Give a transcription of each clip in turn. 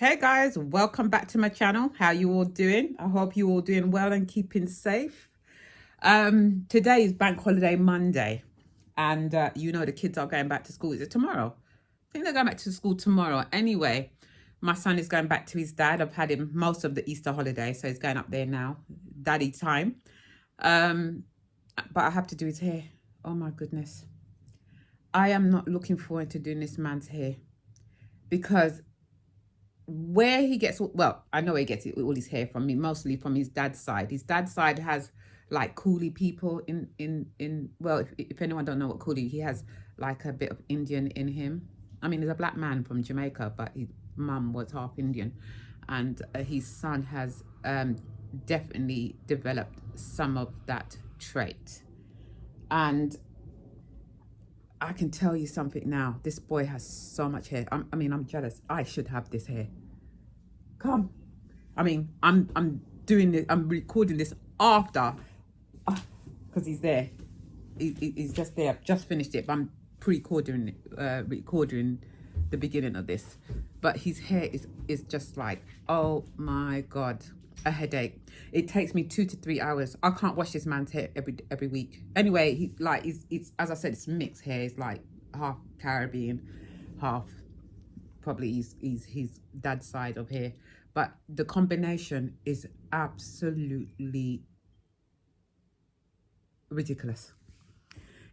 Hey guys, welcome back to my channel. How you all doing? I hope you all doing well and keeping safe. Today is Bank Holiday Monday, and you know the kids are going back to school. Is it tomorrow? I think they're going back to school tomorrow. Anyway, my son is going back to his dad. I've had him most of the Easter holiday, so he's going up there now. Daddy time. But I have to do his hair. Oh my goodness. I am not looking forward to doing this man's hair because where he gets, well, I know he gets all his hair from me, mostly from his dad's side. His dad's side has like coolie people in well, if anyone don't know what coolie, he has like a bit of Indian in him. I mean, he's a black man from Jamaica, but his mum was half Indian, and his son has definitely developed some of that trait. And I can tell you something now. This boy has so much hair. I'm jealous. I should have this hair. Come. I'm doing this. I'm recording this after, because he's there. He's just there. I've just finished it, but I'm recording the beginning of this. But his hair is just like, oh my God, a headache. It takes me 2 to 3 hours. I can't wash this man's hair every week. Anyway, he's as I said, it's mixed hair. It's like half Caribbean, half probably his dad's side of hair. But the combination is absolutely ridiculous.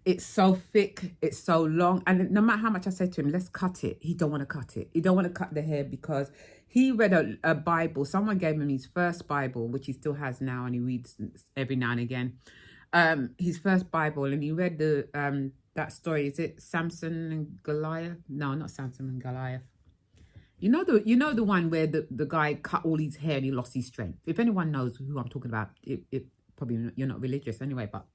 It's so thick, it's so long, and no matter how much I say to him, let's cut it, he don't want to cut it. He don't want to cut the hair because he read a Bible. Someone gave him his first Bible, which he still has now, and he reads every now and again. His first Bible, and he read the that story. Is it Samson and Goliath? No, not Samson and Goliath. You know the one where the guy cut all his hair and he lost his strength. If anyone knows who I'm talking about, it probably you're not religious anyway, but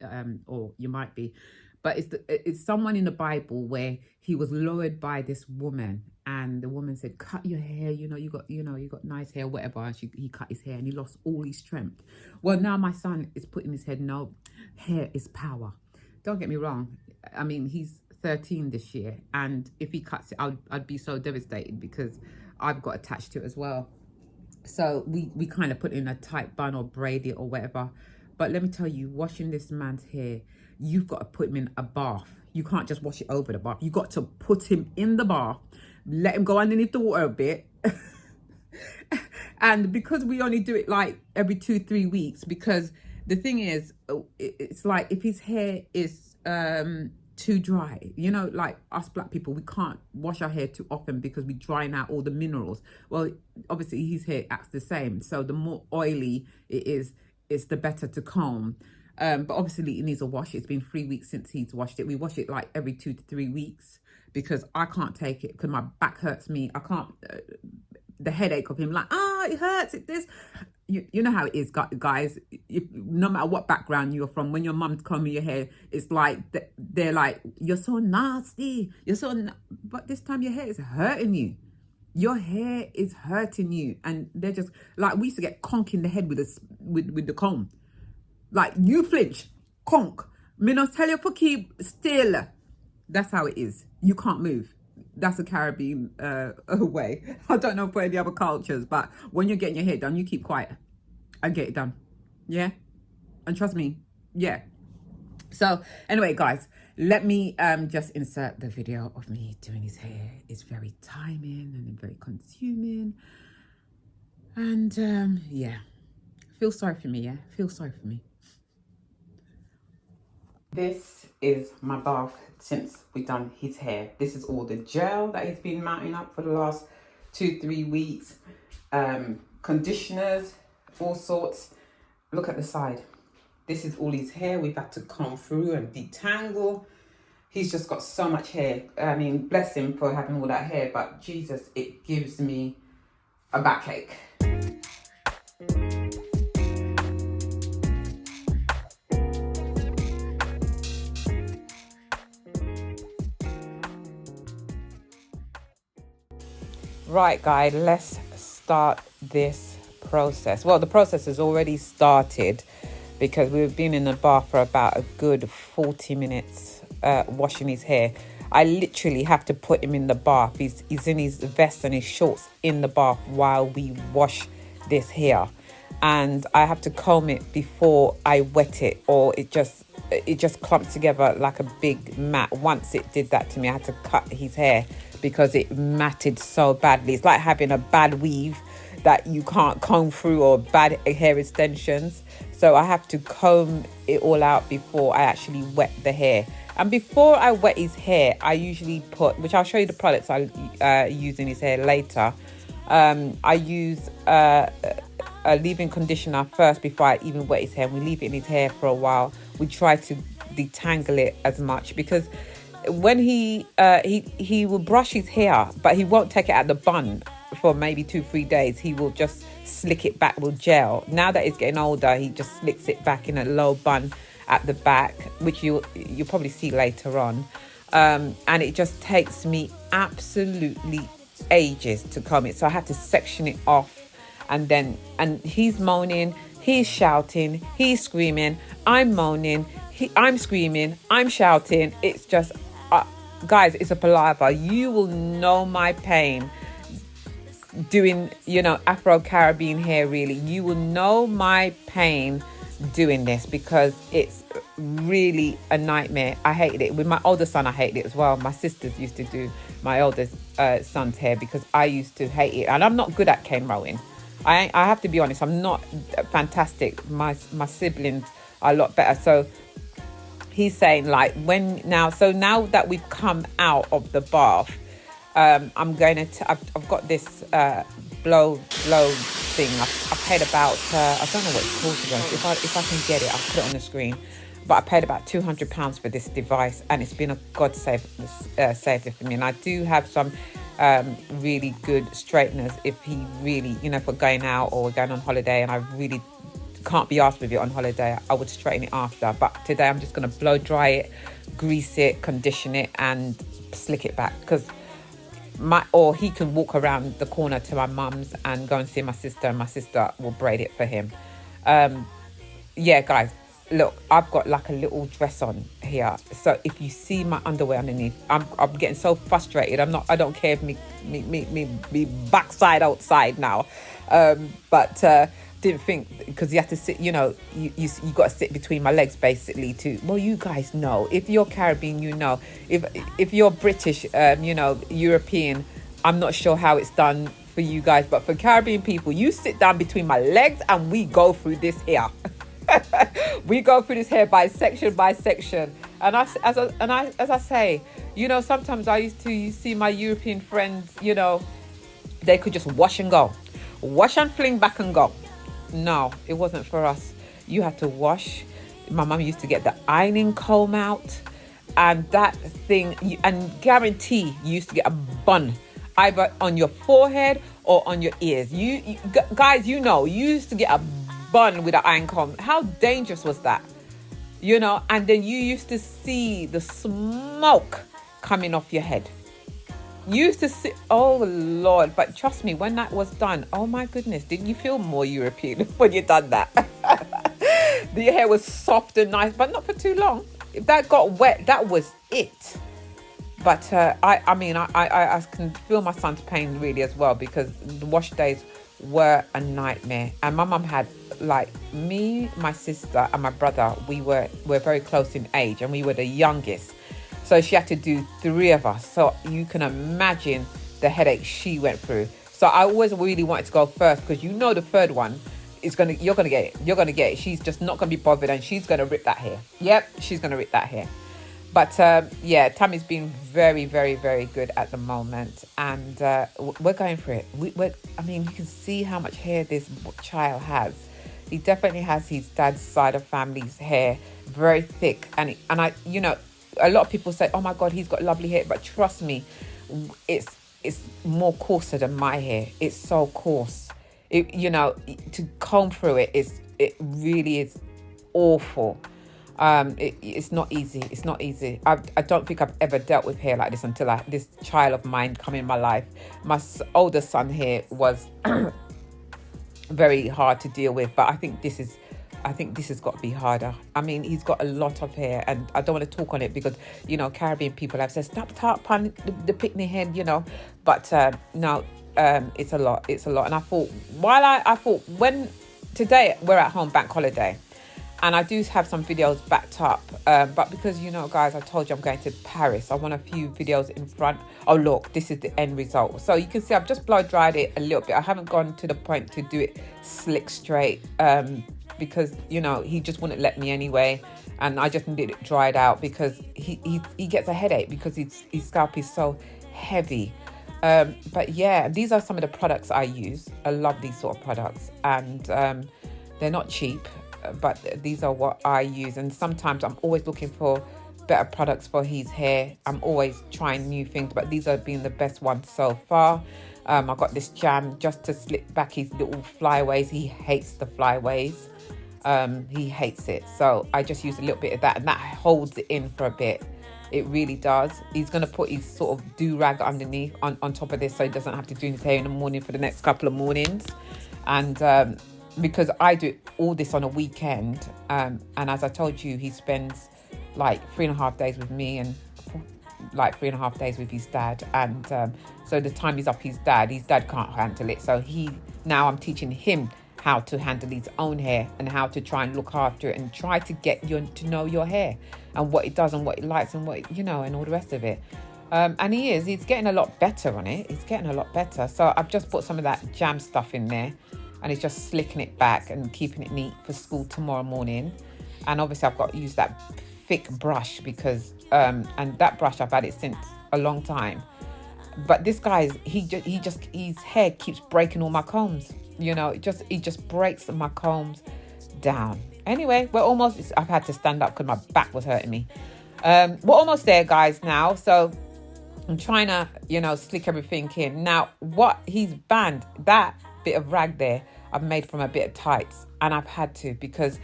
or you might be. But it's someone in the Bible where he was lowered by this woman, and the woman said, "Cut your hair. You got nice hair, whatever." And he cut his hair, and he lost all his strength. Well, now my son is putting his head, no, hair is power. Don't get me wrong. I mean, he's 13 this year, and if he cuts it, I'd be so devastated because I've got attached to it as well. So we kind of put in a tight bun or braid it or whatever. But let me tell you, washing this man's hair, you've got to put him in a bath. You can't just wash it over the bath. You got to put him in the bath, let him go underneath the water a bit. And because we only do it like every 2-3 weeks, because the thing is, it's like if his hair is too dry, like us black people, we can't wash our hair too often because we drying out all the minerals. Well, obviously his hair acts the same. So the more oily it is, it's the better to comb. But obviously it needs a wash. It's been 3 weeks since he's washed it. We wash it like every 2 to 3 weeks because I can't take it because my back hurts me. I can't, the headache of him like, it hurts, this. You know how it is, guys. No matter what background you're from, when your mum's combing your hair, it's like, they're like, you're so nasty. But this time your hair is hurting you. Your hair is hurting you. And they're just, like, we used to get conk in the head with the comb. Like, you flinch, conk. Me not tell you for keep still. That's how it is. You can't move. That's a Caribbean way. I don't know for any other cultures, but when you're getting your hair done, you keep quiet and get it done. Yeah? And trust me, yeah. So anyway, guys, let me just insert the video of me doing his hair. It's very timing and very consuming. And yeah, feel sorry for me, yeah? Feel sorry for me. This is my bath since we've done his hair. This is all the gel that he's been mounting up for the last 2-3 weeks. Conditioners, all sorts. Look at the side. This is all his hair. We've had to comb through and detangle. He's just got so much hair. I mean, bless him for having all that hair, but Jesus, it gives me a backache. Right, guys, let's start this process. Well, the process has already started because we've been in the bath for about a good 40 minutes washing his hair. I literally have to put him in the bath. He's in his vest and his shorts in the bath while we wash this hair. And I have to comb it before I wet it, or it just clumps together like a big mat. Once it did that to me, I had to cut his hair because it matted so badly. It's like having a bad weave that you can't comb through, or bad hair extensions. So I have to comb it all out before I actually wet the hair. And before I wet his hair, I usually put, which I'll show you the products I use in his hair later. I use a leave-in conditioner first before I even wet his hair. We leave it in his hair for a while. We try to detangle it as much, because when he will brush his hair, but he won't take it out the bun for maybe 2-3 days. He will just slick it back with gel. Now that he's getting older, he just slicks it back in a low bun at the back, which you'll probably see later on. And it just takes me absolutely ages to comb it. So I have to section it off. And he's moaning, he's shouting, he's screaming, I'm moaning, I'm screaming, I'm shouting. It's just, guys, it's a palaver. You will know my pain doing, Afro-Caribbean hair, really. You will know my pain doing this, because it's really a nightmare. I hated it. With my older son, I hated it as well. My sisters used to do my oldest son's hair because I used to hate it. And I'm not good at cane rowing. I have to be honest, I'm not fantastic. My siblings are a lot better. So he's saying, like, now that we've come out of the bath, I'm going to, I've got this blow thing. I paid about, I don't know what it's called, to be honest. If I can get it, I'll put it on the screen. But I paid about £200 for this device, and it's been a godsave for me. And I do have some really good straighteners if he really, if we're going out or we're going on holiday and I really can't be asked with it on holiday, I would straighten it after. But today I'm just going to blow dry it, grease it, condition it, and slick it back, because or he can walk around the corner to my mum's and go and see my sister, and my sister will braid it for him. Yeah, guys, look, I've got like a little dress on here, so if you see my underwear underneath, I'm getting so frustrated. I don't care if me backside outside now, but didn't think, because you have to sit, you got to sit between my legs basically to, well, you guys know, if you're Caribbean, if you're British, European, I'm not sure how it's done for you guys, but for Caribbean people, you sit down between my legs and we go through this hair. We go through this hair by section, and as I say, sometimes you see my European friends, they could just wash and fling back and go. No, it wasn't for us. You had to wash. My mum used to get the ironing comb out, and that thing, and guarantee you used to get a bun either on your forehead or on your ears. You guys, you used to get a bun with an iron comb. How dangerous was that? And then you used to see the smoke coming off your head. You used to see, oh Lord, but trust me, when that was done, oh my goodness, didn't you feel more European when you done that? The hair was soft and nice, but not for too long. If that got wet, that was it. But I can feel my son's pain really as well, because the wash days were a nightmare. And my mum had, like, me, my sister and my brother, we're very close in age, and we were the youngest. So she had to do 3 of us. So you can imagine the headache she went through. So I always really wanted to go first, because the third one is you're gonna get it. You're gonna get it. She's just not gonna be bothered, and she's gonna rip that hair. Yep, she's gonna rip that hair. But Tammy's been very, very, very good at the moment, and we're going for it. You can see how much hair this child has. He definitely has his dad's side of family's hair, very thick, and a lot of people say, "Oh my God, he's got lovely hair," but trust me, it's more coarser than my hair. It's so coarse. To comb through it really is awful. It's not easy. It's not easy. I don't think I've ever dealt with hair like this until this child of mine come in my life. My older son here was very hard to deal with, but I think this is I think this has got to be harder. I mean, he's got a lot of hair, and I don't want to talk on it because, you know, Caribbean people have said, stop on the picnic head, you know. But no, it's a lot. It's a lot. And I thought, I thought when today we're at home, bank holiday, and I do have some videos backed up. But because, you know, guys, I told you I'm going to Paris. I want a few videos in front. Oh, look, this is the end result. So you can see I've just blow dried it a little bit. I haven't gone to the point to do it slick straight because, you know, he just wouldn't let me anyway. And I just needed it dried out because he gets a headache because his scalp is so heavy. But yeah, these are some of the products I use. I love these sort of products, and they're not cheap, but these are what I use. And sometimes I'm always looking for better products for his hair. I'm always trying new things, but these have been the best ones so far. I got this jam just to slip back his little flyaways. He hates the flyaways. He hates it. So I just use a little bit of that, and that holds it in for a bit. It really does. He's going to put his sort of do-rag underneath on top of this so he doesn't have to do his hair in the morning for the next couple of mornings. And because I do all this on a weekend, and as I told you, he spends like 3.5 days with me and like 3.5 days with his dad. And so the time he's up his dad can't handle it. So now I'm teaching him how to handle his own hair and how to try and look after it and try to get you to know your hair and what it does and what it likes and what, you know, and all the rest of it. And he's getting a lot better on it. He's getting a lot better. So I've just put some of that jam stuff in there, and it's just slicking it back and keeping it neat for school tomorrow morning. And obviously I've got to use that thick brush because, and that brush I've had it since a long time. But this guy, his hair keeps breaking all my combs. You know, it just breaks my combs down. Anyway, we're almost, I've had to stand up because my back was hurting me. We're almost there, guys, now. So I'm trying to, you know, slick everything in. Now, what he's banned, that bit of rag there, I've made from a bit of tights. And I've had to because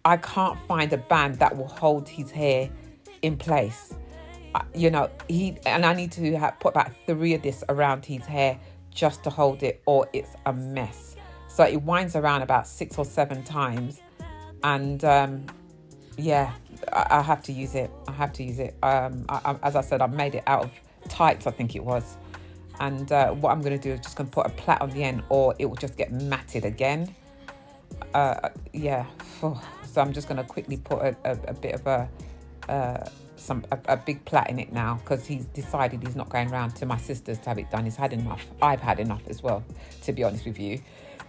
I can't find a band that will hold his hair in place. You know, I need to put about 3 of this around his hair just to hold it, or it's a mess. So it winds around about 6 or 7 times, and yeah, I have to use it. As I said, I made it out of tights, I think it was. And what I'm going to do is just going to put a plait on the end, or it will just get matted again. Yeah. So I'm just going to quickly put a bit of a big plait in it now, because he's decided he's not going round to my sister's to have it done. He's had enough. I've had enough as well, to be honest with you.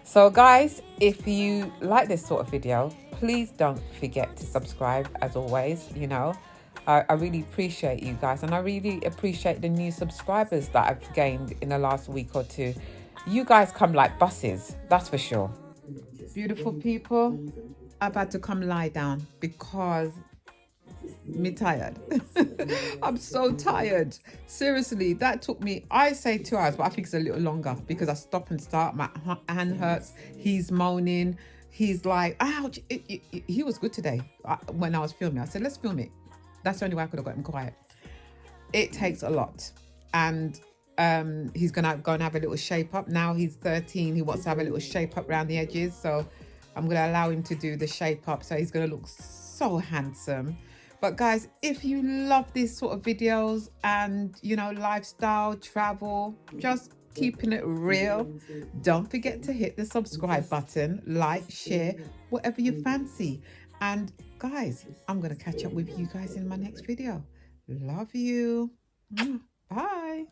So guys, if you like this sort of video, please don't forget to subscribe, as always. You know, I really appreciate you guys, and I really appreciate the new subscribers that I've gained in the last week or two. You guys come like buses, that's for sure. Beautiful people, I've had to come lie down because me tired. I'm so tired. Seriously, that took me, I say 2 hours, but I think it's a little longer because I stop and start. My hand hurts. He's moaning. He's like, ouch. He was good today when I was filming. I said, let's film it. That's the only way I could have got him quiet. It takes a lot. And he's going to go and have a little shape up. Now he's 13. He wants to have a little shape up around the edges. So I'm going to allow him to do the shape up. So he's going to look so handsome. But guys, if you love these sort of videos and, you know, lifestyle, travel, just keeping it real, don't forget to hit the subscribe button, like, share, whatever you fancy. And guys, I'm going to catch up with you guys in my next video. Love you. Bye.